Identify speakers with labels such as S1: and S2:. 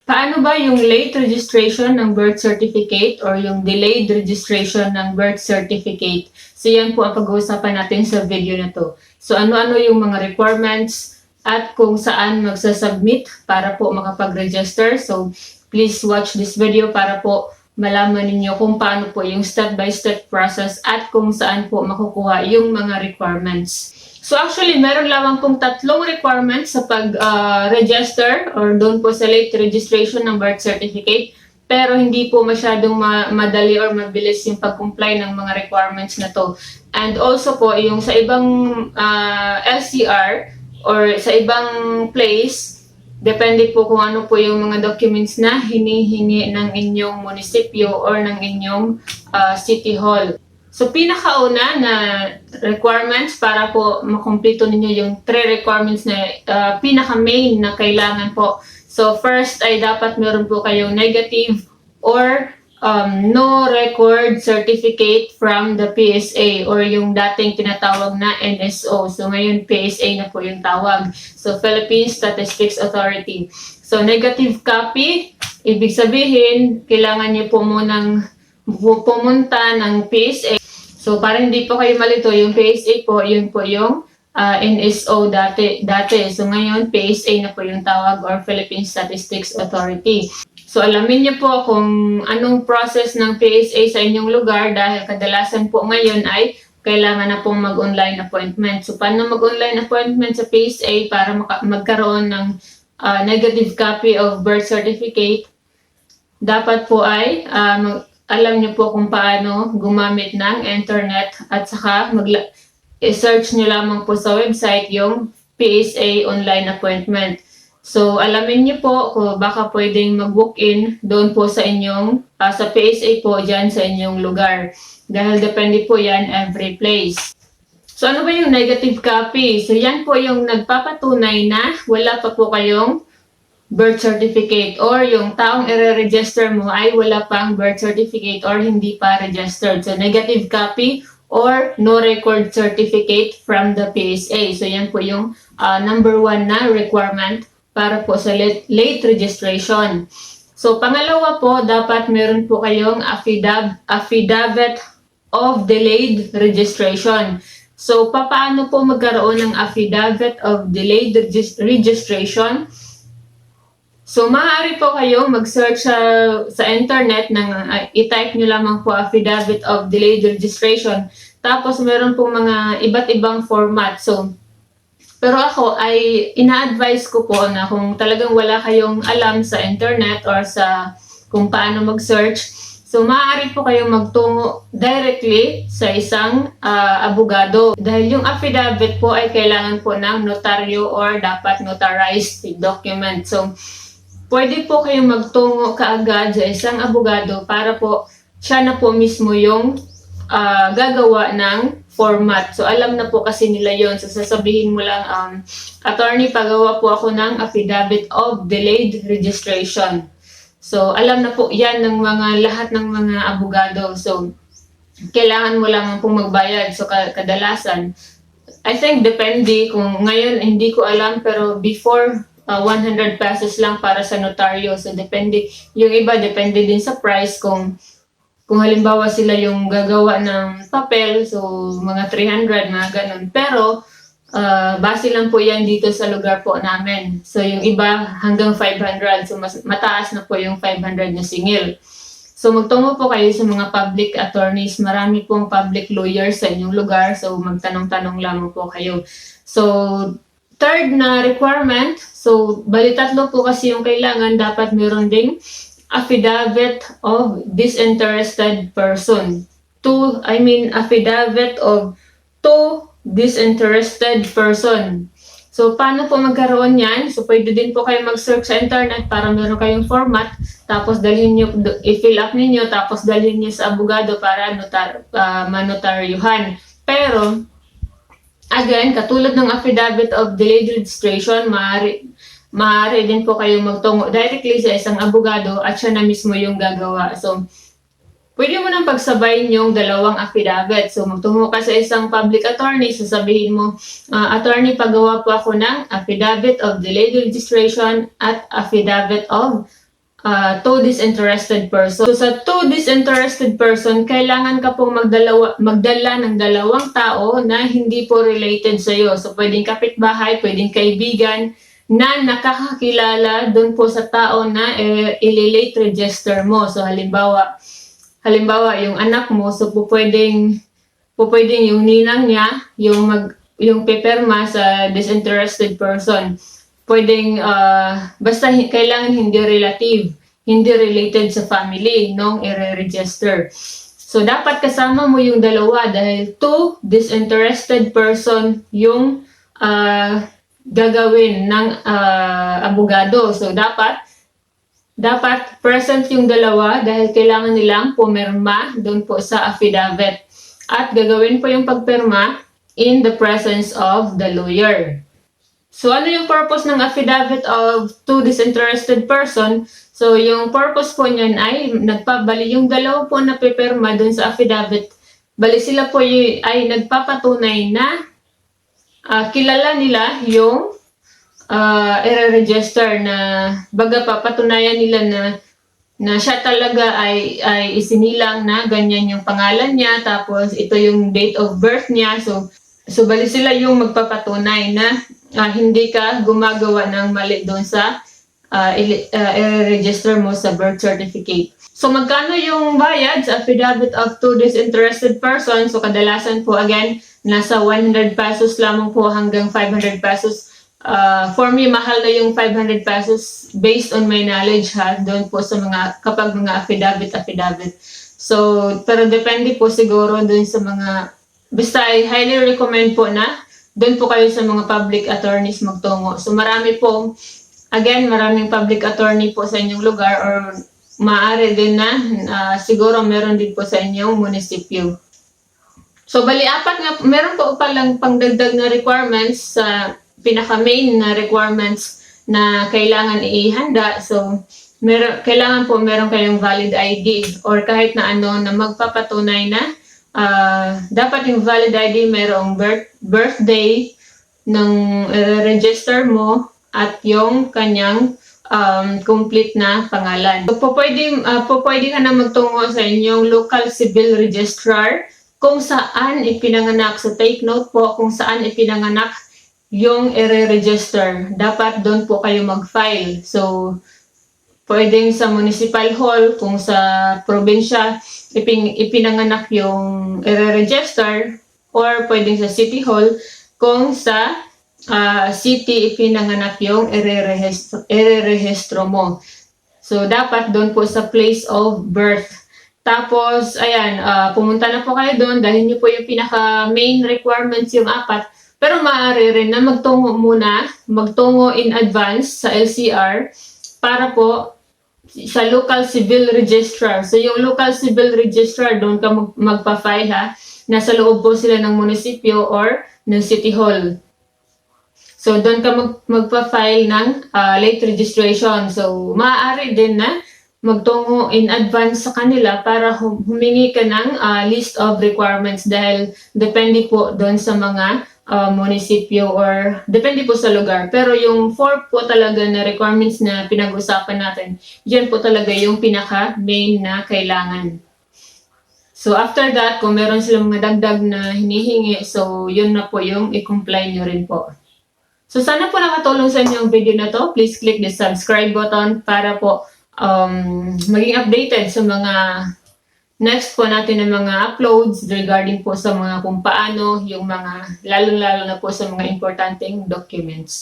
S1: Paano ba yung late registration ng birth certificate or yung delayed registration ng birth certificate? So yan po ang pag-uusapan natin sa video na to. So ano-ano yung mga requirements at kung saan magsasubmit para po makapag-register. So please watch this video para po malaman ninyo kung paano po yung step-by-step process at kung saan po makukuha yung mga requirements. So actually, meron lamang pong 3 requirements sa pag-register or doon po sa late registration ng birth certificate. Pero hindi po masyadong madali or mabilis yung pag-comply ng mga requirements na to. And also po, yung sa ibang LCR or sa ibang place, depende po kung ano po yung mga documents na hinihingi ng inyong munisipyo or ng inyong city hall. So, pinakauna na requirements para po makumpleto ninyo yung 3 requirements na pinaka-main na kailangan po. So, first ay dapat meron po kayong negative or no record certificate from the PSA or yung dating tinatawag na NSO. So, ngayon PSA na po yung tawag. So, Philippine Statistics Authority. So, negative copy, ibig sabihin, kailangan niyo po munang pumunta ng PSA. So, para hindi po kayo malito, yung PSA po, yun po yung NSO dati. So, ngayon, PSA na po yung tawag or Philippine Statistics Authority. So, alamin niyo po kung anong process ng PSA sa inyong lugar dahil kadalasan po ngayon ay kailangan na pong mag-online appointment. So, paano mag-online appointment sa PSA para magkaroon ng negative copy of birth certificate? Dapat po ay alam niyo po kung paano gumamit ng internet at saka i-search niyo lamang po sa website yung PSA online appointment. So, alamin niyo po kung baka pwedeng mag-book-in doon po sa inyong, sa PSA po dyan sa inyong lugar. Dahil depende po yan every place. So, ano ba yung negative copy? So, yan po yung nagpapatunay na wala pa po kayong birth certificate or yung taong i-register mo ay wala pang birth certificate or hindi pa registered. So, negative copy or no record certificate from the PSA. So, yan po yung number 1 na requirement para po sa late registration. So, pangalawa po, dapat meron po kayong affidavit of delayed registration. So, paano po magkaroon ng affidavit of delayed registration? So, maaari po kayo mag-search sa internet ng i-type nyo lamang po affidavit of delayed registration. Tapos, meron pong mga iba't ibang format. So, pero ako ay ina-advise ko po na kung talagang wala kayong alam sa internet or sa kung paano mag-search, so maaari po kayong magtungo directly sa isang abogado. Dahil yung affidavit po ay kailangan po ng notaryo or dapat notarized document. So, pwede po kayong magtungo kaagad sa isang abogado para po siya na po mismo yung gagawa ng format. So, alam na po kasi nila yon. So, sasabihin mo lang, attorney, pagawa po ako ng affidavit of delayed registration. So, alam na po yan ng lahat ng mga abogado. So, kailangan mo lang pong magbayad. So, kadalasan, I think depende kung ngayon, hindi ko alam, pero before, 100 pesos lang para sa notaryo. So, depende. Yung iba, depende din sa price kung halimbawa sila yung gagawa ng papel, so mga 300, mga ganun. Pero, base lang po yan dito sa lugar po namin. So, yung iba hanggang 500. So, mas mataas na po yung 500 na singil. So, magtungo po kayo sa mga public attorneys. Marami pong public lawyers sa inyong lugar. So, magtanong-tanong lamang po kayo. So, third na requirement. So, bali 3 po kasi yung kailangan. Dapat meron ding affidavit of disinterested person. Affidavit of two disinterested person. So, paano po magkaroon yan? So, pwede din po kayo mag-search sa internet para meron kayong format. Tapos, dalhin nyo, i-fill up ninyo, tapos dalhin nyo sa abogado para manotaryuhan. Pero, again, katulad ng affidavit of delayed registration, maaari din po kayo magtungo directly sa isang abogado at siya na mismo yung gagawa. So, pwede mo nang pagsabayin yung dalawang affidavit. So, magtungo ka sa isang public attorney, sasabihin mo, attorney, pagawa po ako ng affidavit of delayed registration at affidavit of to disinterested person. So sa to disinterested person, kailangan ka pong magdala ng dalawang tao na hindi po related sa iyo. So pwedeng kapitbahay, pwedeng kaibigan na nakakakilala doon po sa tao na i-late register mo. So halimbawa yung anak mo, so po pwedeng yung ninang niya yung peperma sa disinterested person. Pwedeng basta kailangan hindi relative, hindi related sa family nung i-register. So dapat kasama mo yung dalawa dahil to disinterested person yung gagawin ng abogado. So dapat present yung dalawa dahil kailangan nilang pumirma doon po sa affidavit. At gagawin po yung pagpirma in the presence of the lawyer. So, ano yung purpose ng affidavit of to disinterested person? So, yung purpose po niyan ay nagpabali yung dalawa po na pipirma dun sa affidavit. Bali sila po ay nagpapatunay na kilala nila yung i-register na baga papatunayan nila na siya talaga ay isinilang na ganyan yung pangalan niya, tapos ito yung date of birth niya. So bali sila yung magpapatunay na hindi ka gumagawa ng mali doon sa i-register mo sa birth certificate. So magkano yung bayad sa affidavit of to disinterested person? So kadalasan po again, nasa 100 pesos lamang po hanggang 500 pesos. For me, mahal na yung 500 pesos based on my knowledge doon po sa kapag mga affidavit. So, pero depende po siguro doon sa mga, basta I highly recommend po na doon po kayo sa mga public attorneys magtungo. So, maraming public attorney po sa inyong lugar or maaari din na siguro meron din po sa inyong munisipyo. So, bali meron po palang pangdagdag na requirements sa pinaka-main na requirements na kailangan ihanda. So, kailangan po meron kayong valid ID or kahit na ano na magpapatunay na dapat yung valid ID merong birthday ng register mo at yung kanyang complete na pangalan. So, pwede ka na magtungo sa inyong local civil registrar kung saan ipinanganak. So, take note po kung saan ipinanganak yung i-register. Dapat doon po kayo mag-file. So, pwedeng sa municipal hall, kung sa probinsya ipinanganak yung i-register, or pwedeng sa city hall kung sa city ipinanganak yung i-rehistro mo. So, dapat doon po sa place of birth. Tapos, ayan, pumunta na po kayo doon dahil nyo po yung pinaka-main requirements yung 4. Pero maaari rin na magtungo in advance sa LCR para po sa local civil registrar. So yung local civil registrar, doon ka magpa-file nasa loob po sila ng munisipyo or ng city hall. So doon ka magpa-file ng late registration. So maaari din na magtungo in advance sa kanila para humingi ka ng list of requirements dahil depende po doon sa mga munisipyo or depende po sa lugar. Pero yung 4 po talaga na requirements na pinag-usapan natin, yan po talaga yung pinaka-main na kailangan. So after that, kung meron silang mga dagdag na hinihingi, so yun na po yung i-comply nyo rin po. So sana po nakatulong sa inyo ang video na to. Please click the subscribe button para po maging updated sa mga next po natin ng mga uploads regarding po sa mga kung paano yung mga lalo-lalo na po sa mga importanteng documents.